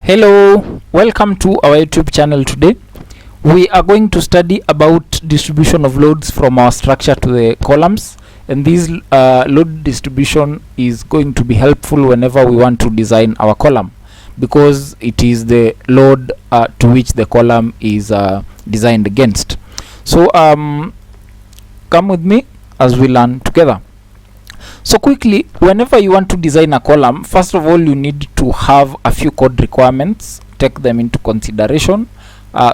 Hello, welcome to our YouTube channel. Today we are going to study about distribution of loads from our structure to the columns, and this load distribution is going to be helpful whenever we want to design our column, because it is the load to which the column is designed against. So come with me as we learn together. So quickly, whenever you want to design a column, first of all you need to have a few code requirements. Take them into consideration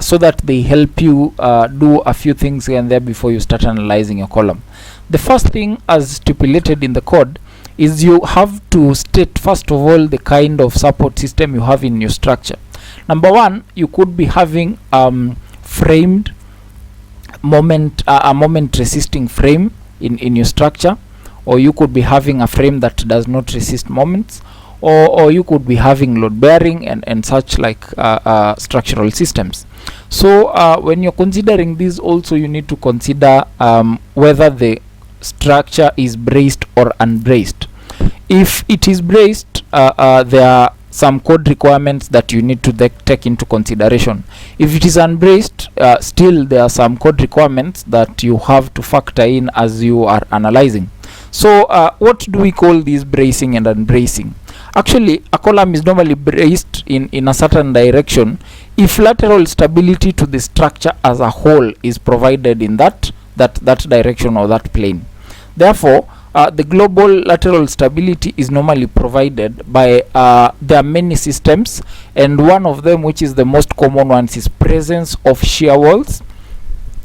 so that they help you do a few things here and there before you start analyzing your column. The first thing, as stipulated in the code, is you have to state first of all the kind of support system you have in your structure. Number one, you could be having framed a moment resisting frame in your structure, or you could be having a frame that does not resist moments, or you could be having load bearing and such like structural systems. So when you're considering these, also you need to consider whether the structure is braced or unbraced. If it is braced, there are some code requirements that you need to take into consideration. If it is unbraced, still there are some code requirements that you have to factor in as you are analyzing. So what do we call these bracing and unbracing? Actually, a column is normally braced in a certain direction if lateral stability to the structure as a whole is provided in that direction or that plane. Therefore, the global lateral stability is normally provided by there are many systems, and one of them, which is the most common ones, is presence of shear walls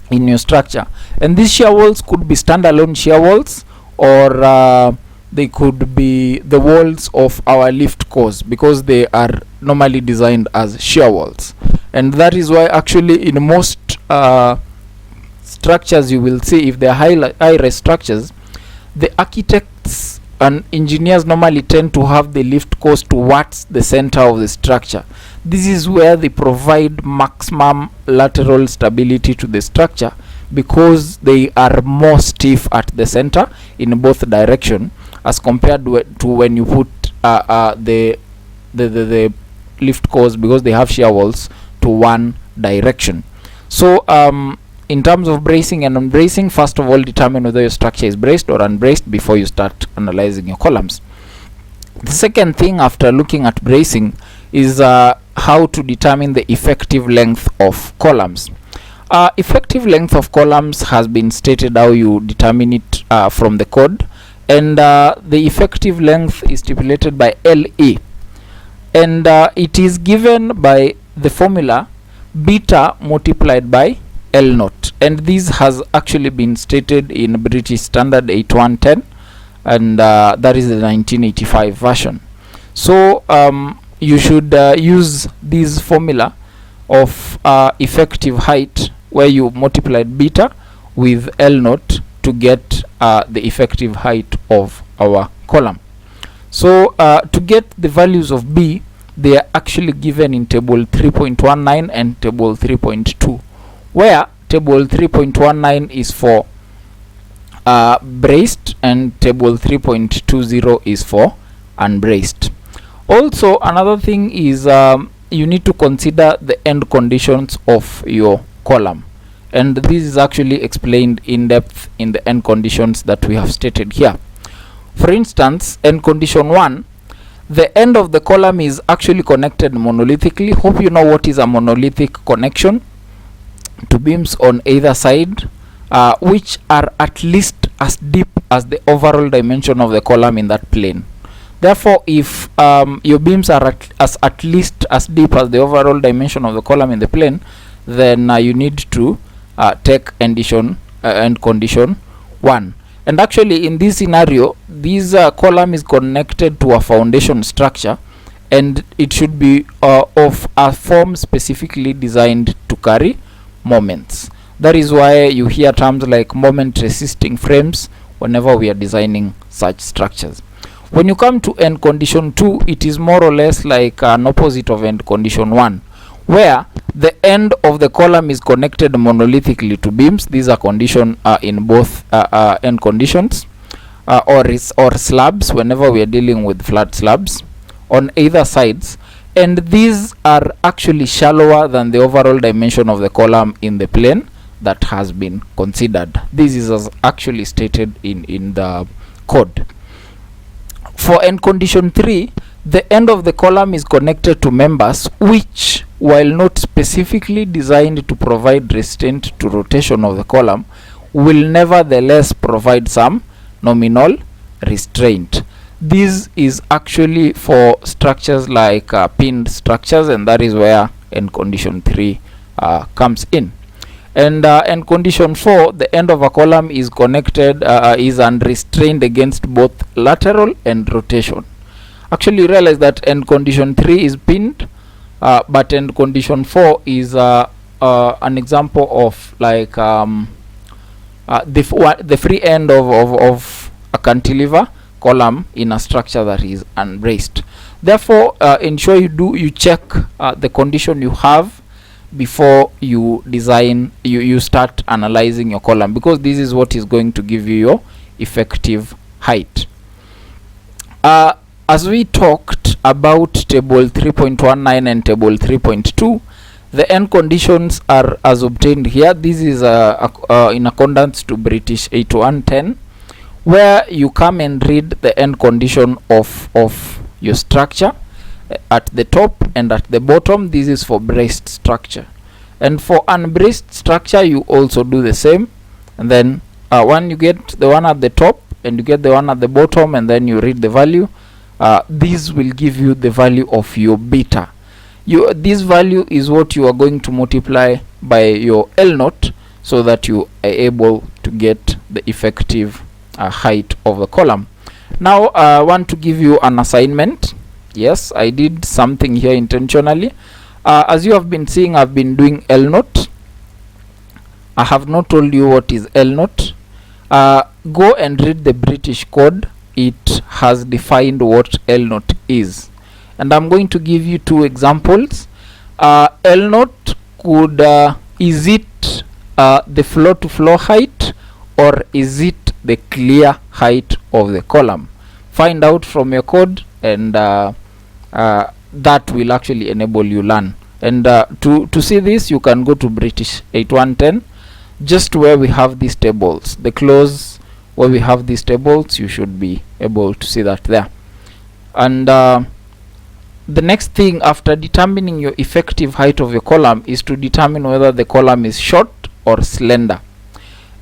in your structure. And these shear walls could be standalone shear walls, or they could be the walls of our lift cores, because they are normally designed as shear walls. And that is why actually in most structures you will see, if they are high-rise structures, the architects and engineers normally tend to have the lift cores towards the center of the structure. This is where they provide maximum lateral stability to the structure, because they are more stiff at the center in both direction, as compared to when you put the lift cores, because they have shear walls, to one direction. So in terms of bracing and unbracing, first of all determine whether your structure is braced or unbraced before you start analyzing your columns. The second thing after looking at bracing is how to determine the effective length of columns. Effective length of columns has been stated how you determine it from the code, and the effective length is stipulated by LE, and it is given by the formula beta multiplied by L naught, and this has actually been stated in British Standard 8110, and that is the 1985 version. So you should use this formula of effective height, where you multiplied beta with L naught to get the effective height of our column. So to get the values of B, they are actually given in table 3.19 and table 3.2, where table 3.19 is for braced and table 3.20 is for unbraced. Also, another thing is you need to consider the end conditions of your column, and this is actually explained in depth in the end conditions that we have stated here. For instance, end condition 1, the end of the column is actually connected monolithically. Hope you know what is a monolithic connection, to beams on either side, which are at least as deep as the overall dimension of the column in that plane. Therefore, if your beams are at least as deep as the overall dimension of the column in the plane, then you need to take end condition 1. And actually in this scenario, this column is connected to a foundation structure, and it should be of a form specifically designed to carry moments. That is why you hear terms like moment resisting frames whenever we are designing such structures. When you come to end condition 2, it is more or less like an opposite of end condition 1, where the end of the column is connected monolithically to beams. These are condition in both end conditions, or slabs whenever we are dealing with flat slabs on either sides, and these are actually shallower than the overall dimension of the column in the plane that has been considered. This is as actually stated in the code. For end condition 3, the end of the column is connected to members which, while not specifically designed to provide restraint to rotation of the column, will nevertheless provide some nominal restraint. This is actually for structures like pinned structures, and that is where end condition 3 comes in. And end condition 4, the end of a column is connected, is unrestrained against both lateral and rotation. Actually, you realize that end condition 3 is pinned, but end condition 4 is an example of like the free end of a cantilever column in a structure that is unbraced. Therefore, ensure you check the condition you have before you design, you start analyzing your column, because this is what is going to give you your effective height. As we talked about table 3.19 and table 3.2, the end conditions are as obtained here. This is in accordance to British 8110, where you come and read the end condition of your structure at the top and at the bottom. This is for braced structure, and for unbraced structure you also do the same. And then when you get the one at the top and you get the one at the bottom, and then you read the value, this will give you the value of your beta. This value is what you are going to multiply by your L naught, so that you are able to get the effective height of the column. Now I want to give you an assignment. Yes, I did something here intentionally. As you have been seeing, I've been doing L naught. I have not told you what is L naught. Go and read the British code. It has defined what L naught is, and I'm going to give you two examples. L naught could is it the floor to floor height, or is it the clear height of the column? Find out from your code, and that will actually enable you learn. And to see this, you can go to British 8110, just where we have these tables, the clause where we have these tables. You should be able to see that there. And the next thing after determining your effective height of your column is to determine whether the column is short or slender.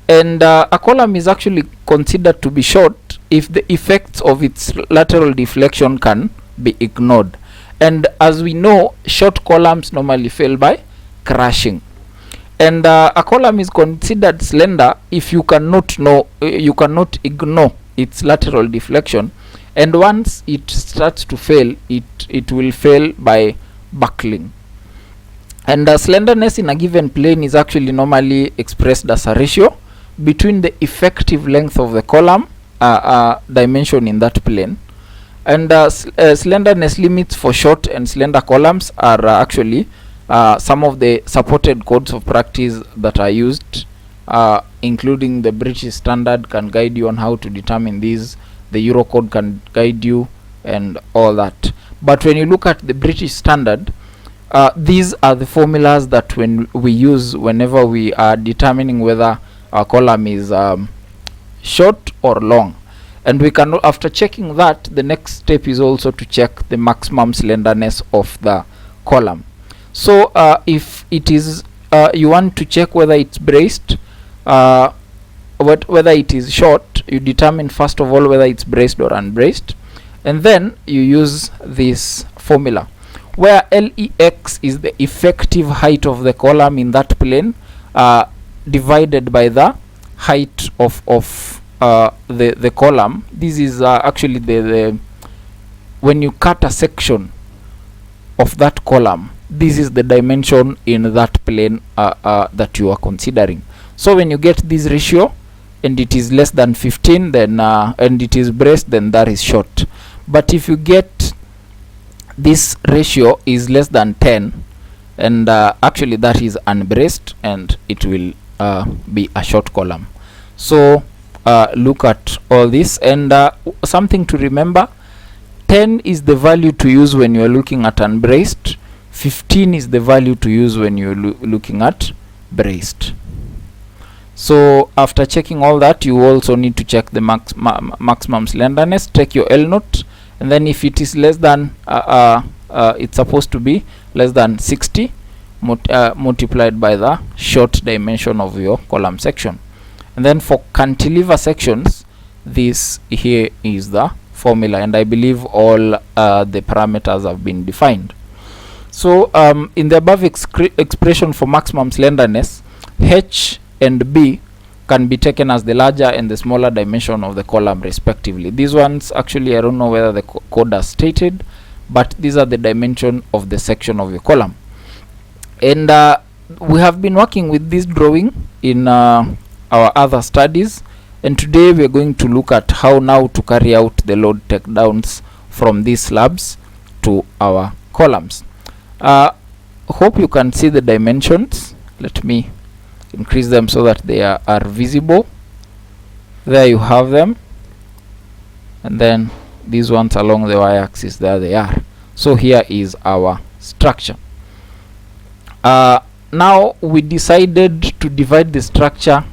And a column is actually considered to be short if the effects of its lateral deflection can be ignored. And as we know, short columns normally fail by crashing. And a column is considered slender if you cannot ignore its lateral deflection, and once it starts to fail, it will fail by buckling. And slenderness in a given plane is actually normally expressed as a ratio between the effective length of the column dimension in that plane. And slenderness limits for short and slender columns are actually some of the supported codes of practice that are used, including the British Standard can guide you on how to determine these, the Eurocode can guide you, and all that. But when you look at the British Standard, these are the formulas that we use whenever we are determining whether a column is short or long. And we can, after checking that, the next step is also to check the maximum slenderness of the column. So if it is you want to check whether it's braced, whether it is short, you determine first of all whether it's braced or unbraced, and then you use this formula where LEX is the effective height of the column in that plane divided by the height of the column. This is actually the when you cut a section of that column, this is the dimension in that plane that you are considering. So when you get this ratio and it is less than 15, then and it is braced, then that is short. But if you get this ratio is less than 10, and actually that is unbraced, and it will be a short column. So look at all this, and something to remember: 10 is the value to use when you're looking at unbraced. 15 is the value to use when you're looking at braced. So after checking all that, you also need to check the maximum slenderness. Take your L note, and then if it is less than it's supposed to be less than 60 multiplied by the short dimension of your column section. And then for cantilever sections, this here is the formula, and I believe all the parameters have been defined. So in the above expression for maximum slenderness, H and B can be taken as the larger and the smaller dimension of the column respectively. These ones, actually, I don't know whether the code has stated, but these are the dimension of the section of your column. And we have been working with this drawing in our other studies, and today we are going to look at how now to carry out the load takedowns from these slabs to our columns. Hope you can see the dimensions. Let me increase them so that they are visible. There you have them, and then these ones along the y-axis, there they are. So here is our structure. Now we decided to divide the structure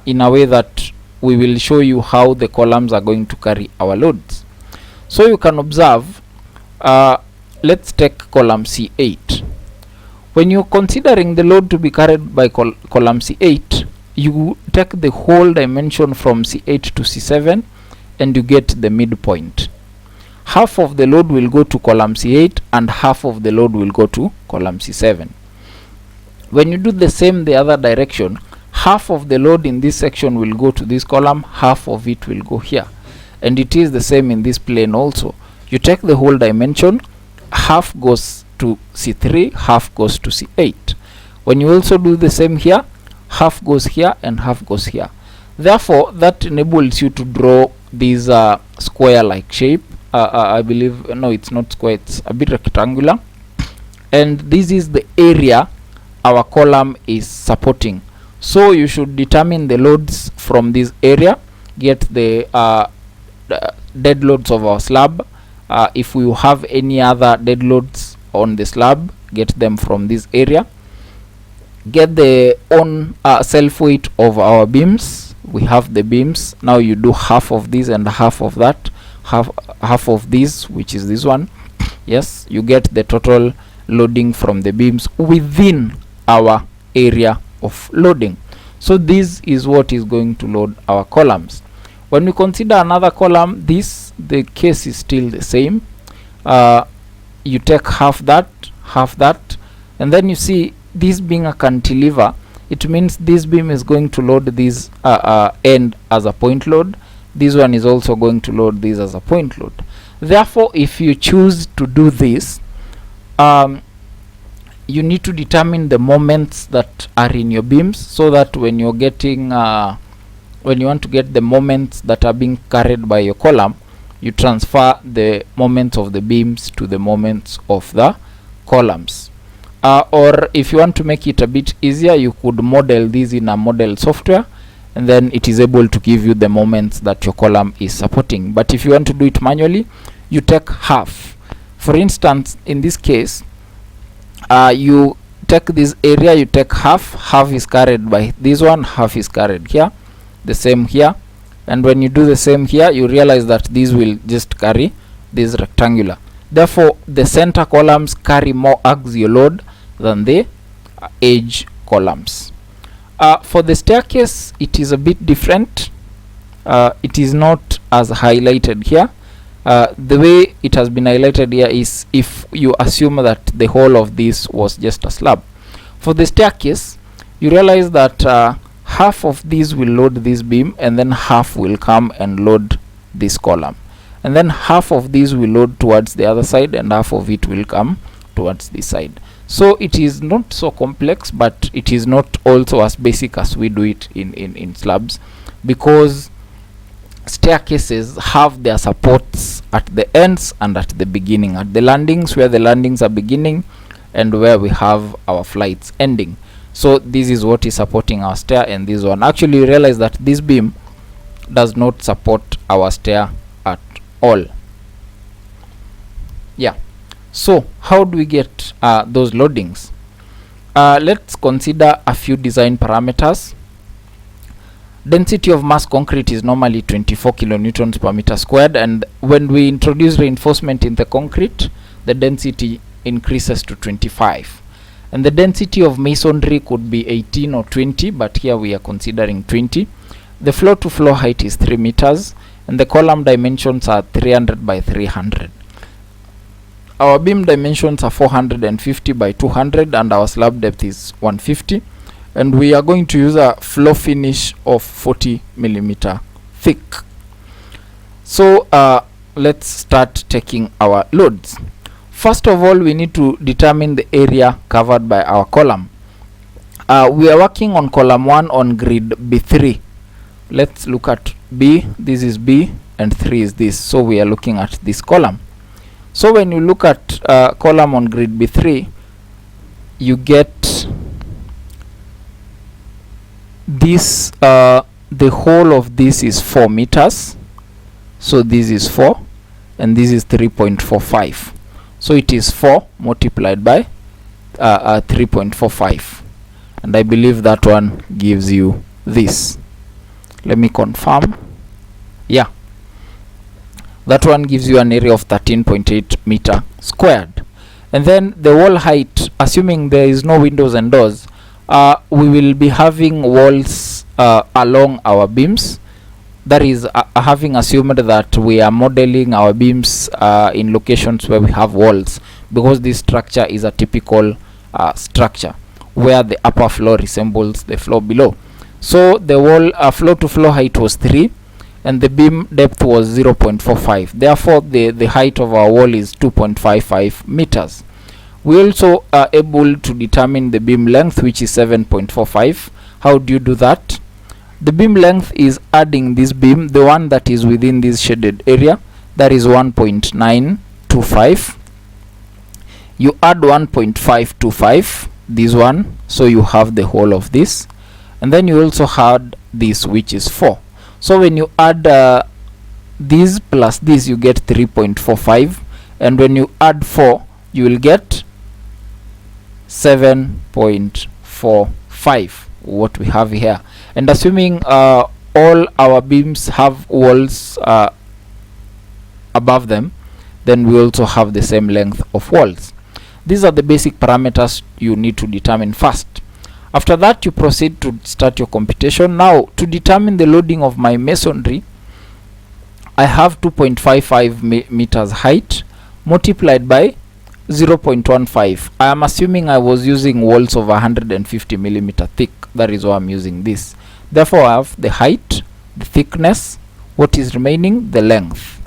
in a way that we will show you how the columns are going to carry our loads. So you can observe, let's take column C8. When you're considering the load to be carried by column C8, you take the whole dimension from C8 to C7 and you get the midpoint. Half of the load will go to column C8 and half of the load will go to column C7. When you do the same the other direction, half of the load in this section will go to this column, half of it will go here. And it is the same in this plane also. You take the whole dimension, half goes to C3, half goes to C8. When you also do the same here, half goes here and half goes here. Therefore, that enables you to draw this square-like shape. I believe, no, it's not square, it's a bit rectangular. And this is the area our column is supporting. So you should determine the loads from this area, get the dead loads of our slab. If we have any other dead loads on the slab, get them from this area. Get the own self weight of our beams. We have the beams. Now you do half of this and half of that, half of this, which is this one. Yes, you get the total loading from the beams within our area of loading. So this is what is going to load our columns. When we consider another column, the case is still the same. You take half that, and then you see this being a cantilever, it means this beam is going to load this end as a point load. This one is also going to load this as a point load. Therefore, if you choose to do this, you need to determine the moments that are in your beams, so that when you're getting when you want to get the moments that are being carried by your column, you transfer the moments of the beams to the moments of the columns. Or if you want to make it a bit easier, you could model this in a model software, and then it is able to give you the moments that your column is supporting. But if you want to do it manually, you take half. For instance, in this case, you take this area, you take half is carried by this one, half is carried here, the same here. And when you do the same here, you realize that these will just carry this rectangular. Therefore, the center columns carry more axial load than the edge columns. For the staircase, it is a bit different. It is not as highlighted here. The way it has been highlighted here is if you assume that the whole of this was just a slab. For the staircase, you realize that half of these will load this beam, and then half will come and load this column, and then half of these will load towards the other side, and half of it will come towards this side. So it is not so complex, but it is not also as basic as we do it in slabs, because staircases have their supports at the ends and at the beginning, at the landings, where the landings are beginning and where we have our flights ending. So this is what is supporting our stair, and this one. Actually, you realize that this beam does not support our stair at all. So how do we get those loadings? Let's consider a few design parameters. Density of mass concrete is normally 24 kilonewtons per meter squared, and when we introduce reinforcement in the concrete, the density increases to 25. And the density of masonry could be 18 or 20, but here we are considering 20. The floor to floor height is 3 meters, and the column dimensions are 300 by 300. Our beam dimensions are 450 by 200, and our slab depth is 150. And we are going to use a floor finish of 40 millimeter thick. So let's start taking our loads. First of all, we need to determine the area covered by our column. We are working on column 1 on grid B3. Let's look at B. This is B and 3 is this. So we are looking at this column. So when you look at column on grid B3, you get this, the whole of this is 4 meters. So this is 4 and this is 3.45. So it is 4 multiplied by 3.45, and I believe that one gives you this. Let me confirm. Yeah, that one gives you an area of 13.8 meter squared. And then the wall height, assuming there is no windows and doors, we will be having walls along our beams. That is, having assumed that we are modeling our beams in locations where we have walls, because this structure is a typical structure where the upper floor resembles the floor below. So the wall floor to floor height was 3 and the beam depth was 0.45. Therefore the height of our wall is 2.55 meters. We also are able to determine the beam length, which is 7.45. How do you do that? The beam length is adding this beam, the one that is within this shaded area, that is 1.925. You add 1.525, this one, so you have the whole of this, and then you also add this, which is 4. So when you add this plus this, you get 3.45, and when you add 4, you will get 7.45, what we have here. And assuming all our beams have walls above them, then we also have the same length of walls. These are the basic parameters you need to determine first. After that, you proceed to start your computation. Now, to determine the loading of my masonry, I have 2.55 meters height multiplied by 0.15. I am assuming I was using walls of 150 millimeter thick. That is why I'm using this. Therefore, I have the height, the thickness, what is remaining, the length.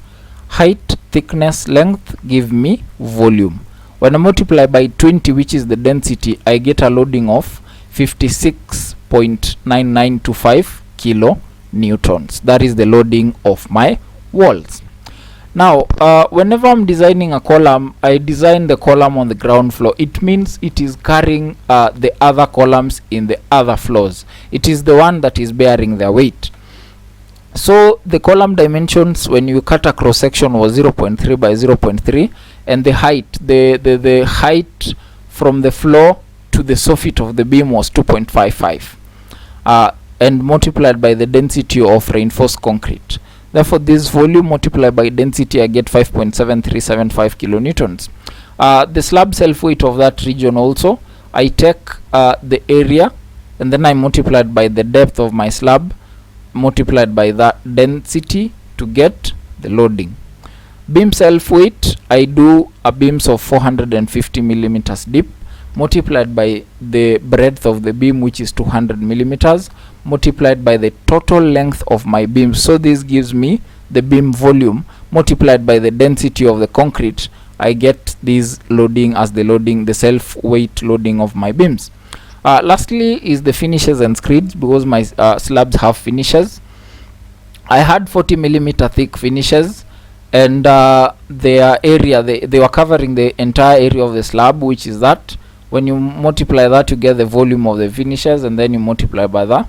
Height, thickness, length give me volume. When I multiply by 20, which is the density, I get a loading of 56.9925 kilonewtons. That is the loading of my walls. Now, whenever I'm designing a column, I design the column on the ground floor. It means it is carrying the other columns in the other floors. It is the one that is bearing their weight. So the column dimensions when you cut a cross section was 0.3 by 0.3, and the height, the height from the floor to the soffit of the beam was 2.55, and multiplied by the density of reinforced concrete. Therefore, this volume multiplied by density, I get 5.7375 kilonewtons. The slab self weight of that region also, I take the area and then I multiplied by the depth of my slab multiplied by the density to get the loading. Beam self weight, I do a beams of 450 millimeters deep multiplied by the breadth of the beam, which is 200 millimeters, multiplied by the total length of my beam. So this gives me the beam volume multiplied by the density of the concrete. I get this loading as the loading, the self weight loading of my beams. Lastly is the finishes and screeds, because my slabs have finishes. I had 40 millimeter thick finishes, and their area, they were covering the entire area of the slab, which is that. When you multiply that, you get the volume of the finishes, and then you multiply by the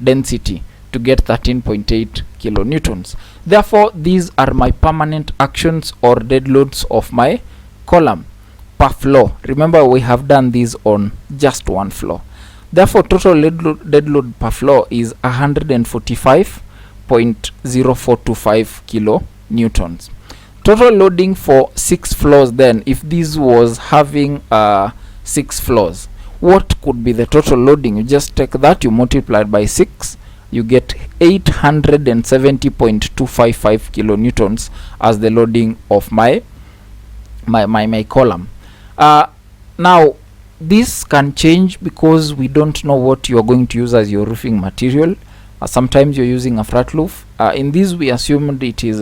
density to get 13.8 kilonewtons. Therefore, these are my permanent actions or dead loads of my column per floor. Remember, we have done this on just one floor. Therefore, total dead load per floor is 145.0425 kilo newtons. Total loading for 6 floors, then, if this was having 6 floors, what could be the total loading? You just take that, you multiply it by 6, you get 870.255 kilonewtons as the loading of my column. Now this can change because we don't know what you are going to use as your roofing material. Sometimes you're using a flat roof. In this, we assumed it is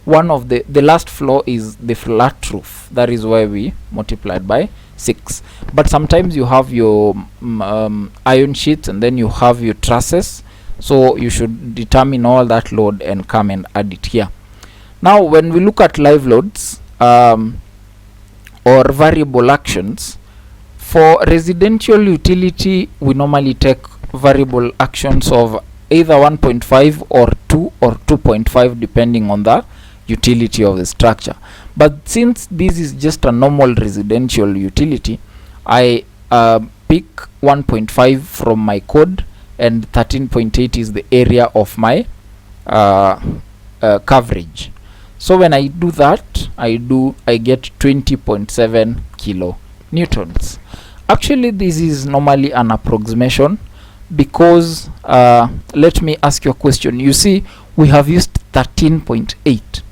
one of the last floor is the flat roof. That is why we multiplied by 6. But sometimes you have your iron sheets, and then you have your trusses, so you should determine all that load and come and add it here. Now when we look at live loads or variable actions, for residential utility we normally take variable actions of either 1.5 or 2 or 2.5 depending on the utility of the structure. But since this is just a normal residential utility, I pick 1.5 from my code, and 13.8 is the area of my coverage. So when I do that, I get 20.7 kilo newtons. Actually, this is normally an approximation because let me ask you a question. You see, we have used 13.8.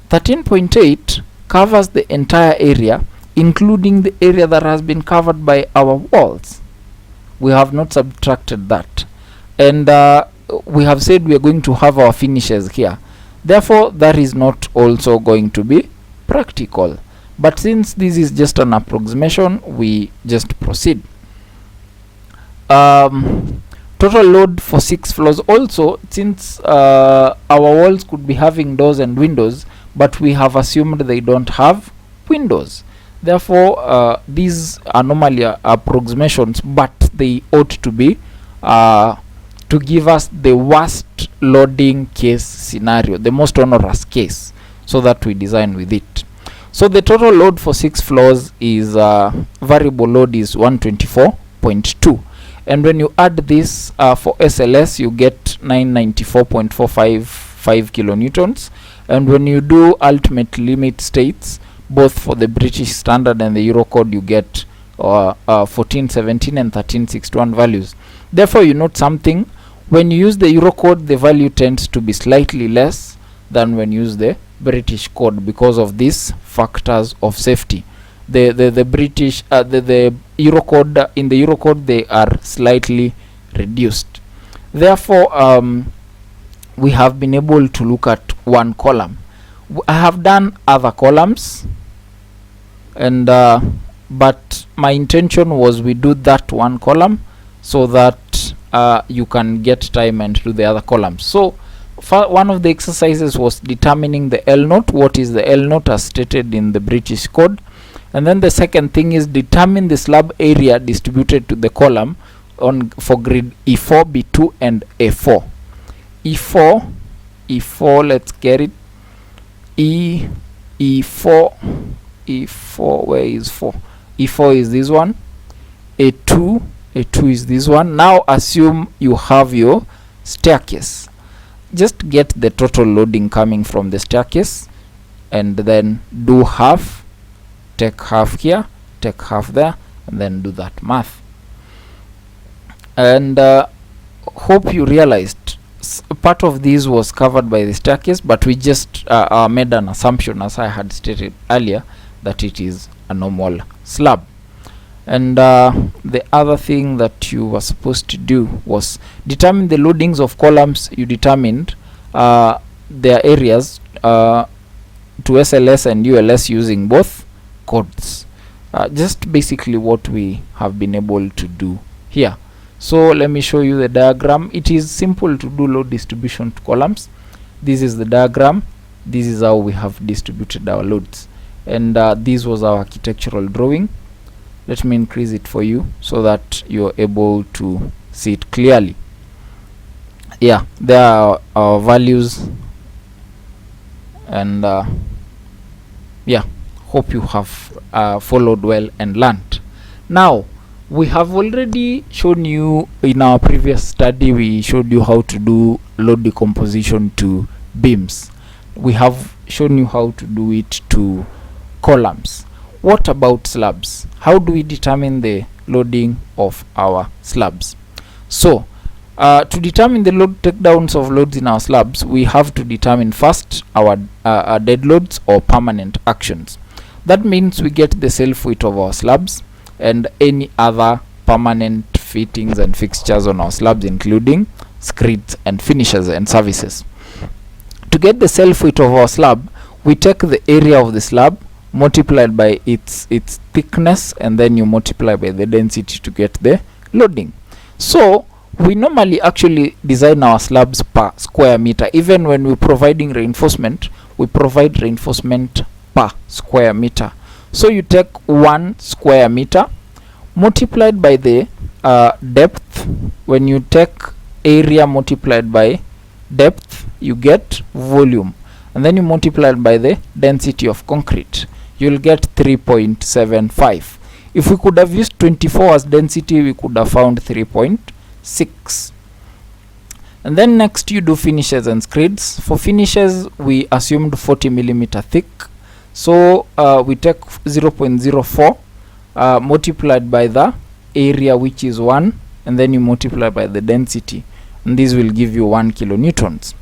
13.8 covers the entire area, including the area that has been covered by our walls. We have not subtracted that, and we have said we are going to have our finishes here. Therefore, that is not also going to be practical. But since this is just an approximation, we just proceed. Total load for 6 floors. Also, since our walls could be having doors and windows, but we have assumed they don't have windows. Therefore, these are normally approximations, but they ought to be to give us the worst loading case scenario, the most onerous case, so that we design with it. So the total load for 6 floors is variable load is 124.2, and when you add this for SLS, you get 994.455 kilonewtons, and when you do ultimate limit states, both for the British standard and the Eurocode, you get 1417 and 1361 values. Therefore, you note something: when you use the Eurocode, the value tends to be slightly less than when you use the British code because of these factors of safety. The British the Eurocode, in the Eurocode, they are slightly reduced. Therefore, we have been able to look at one column. I have done other columns, and but my intention was we do that one column so that you can get time and do the other columns. So one of the exercises was determining the L note. What is the L note as stated in the British code? And then the second thing is determine the slab area distributed to the column for grid E4, B2 and A4. E4, let's get it. E4, where is 4? E4 is this one. A2 is this one. Now assume you have your staircase. Just get the total loading coming from the staircase, and then do half, take half here, take half there, and then do that math. And hope you realized part of this was covered by the staircase, but we just made an assumption, as I had stated earlier, that it is a normal slab. And the other thing that you were supposed to do was determine the loadings of columns. You determined their areas to SLS and ULS using both codes. Just basically what we have been able to do here. So let me show you the diagram. It is simple to do load distribution to columns. This is the diagram. This is how we have distributed our loads, and this was our architectural drawing. Let me increase it for you so that you're able to see it clearly. Yeah, there are our values, and yeah, Hope you have followed well and learned. Now, we have already shown you in our previous study, we showed you how to do load decomposition to beams. We have shown you how to do it to columns. What about slabs? How do we determine the loading of our slabs? So to determine the load takedowns of loads in our slabs, we have to determine first our dead loads or permanent actions. That means we get the self weight of our slabs and any other permanent fittings and fixtures on our slabs, including screeds and finishes and services. To get the self weight of our slab, we take the area of the slab multiplied by its thickness, and then you multiply by the density to get the loading. So we normally actually design our slabs per square meter. Even when we're providing reinforcement, we provide reinforcement per square meter. So you take 1 square meter multiplied by the depth. When you take area multiplied by depth, you get volume, and then you multiply it by the density of concrete, you'll get 3.75. If we could have used 24 as density, we could have found 3.6. And then next you do finishes and screeds. For finishes, we assumed 40 millimeter thick, so we take 0.04 multiplied by the area, which is 1, and then you multiply by the density, and this will give you 1 kilonewtons.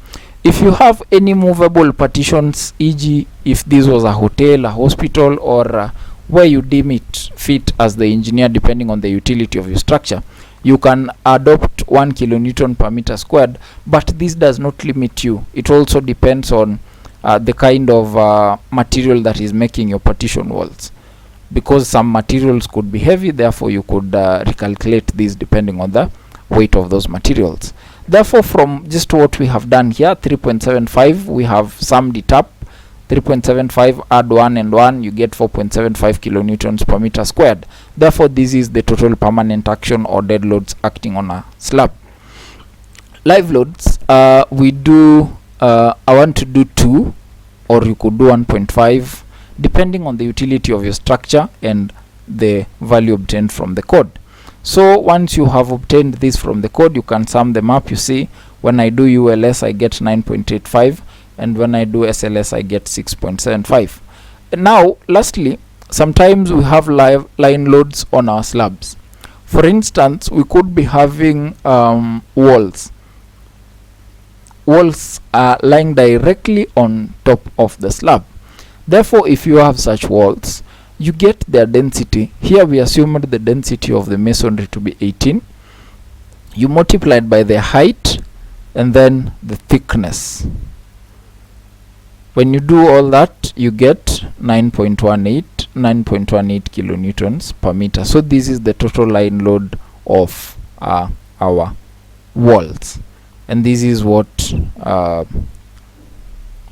If you have any movable partitions, e.g. if this was a hotel, a hospital, or where you deem it fit as the engineer, depending on the utility of your structure, you can adopt 1 kilonewton per meter squared, but this does not limit you. It also depends on the kind of material that is making your partition walls, because some materials could be heavy, therefore you could recalculate this depending on the weight of those materials. Therefore, from just what we have done here, 3.75, we have summed it up. 3.75 add 1 and 1, you get 4.75 kilonewtons per meter squared. Therefore, this is the total permanent action or dead loads acting on a slab. Live loads, we do I want to do 2, or you could do 1.5, depending on the utility of your structure and the value obtained from the code. So once you have obtained this from the code, you can sum them up. You see, when I do ULS, I get 9.85, and when I do SLS, I get 6.75. Now, lastly, sometimes we have line loads on our slabs. For instance, we could be having walls. Walls are lying directly on top of the slab. Therefore, if you have such walls, you get their density. Here we assumed the density of the masonry to be 18. You multiply it by the height and then the thickness. When you do all that, you get 9.18 kilonewtons per meter. So this is the total line load of our walls, and this is what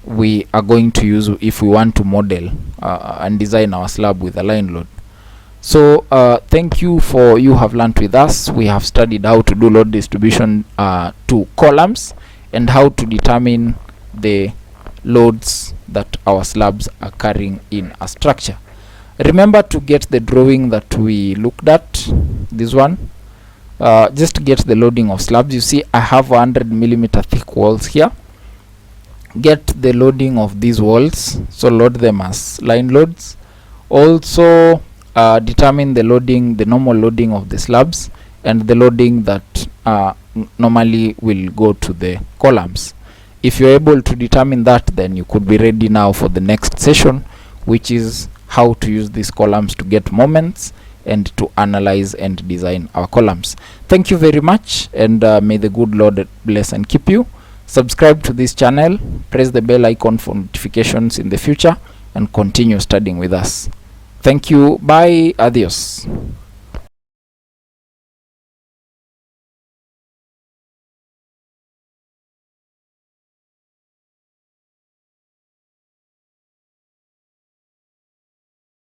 we are going to use if we want to model and design our slab with a line load. So thank you for you have learned with us. We have studied how to do load distribution to columns and how to determine the loads that our slabs are carrying in a structure. Remember to get the drawing that we looked at, this one, just get the loading of slabs. You see I have 100 millimeter thick walls here. Get the loading of these walls, so load them as line loads. Also determine the loading, the normal loading of the slabs, and the loading that normally will go to the columns. If you're able to determine that, then you could be ready now for the next session, which is how to use these columns to get moments and to analyze and design our columns. Thank you very much, and may the good Lord bless and keep you. Subscribe to this channel, press the bell icon for notifications in the future, and continue studying with us. Thank you. Bye. Adios.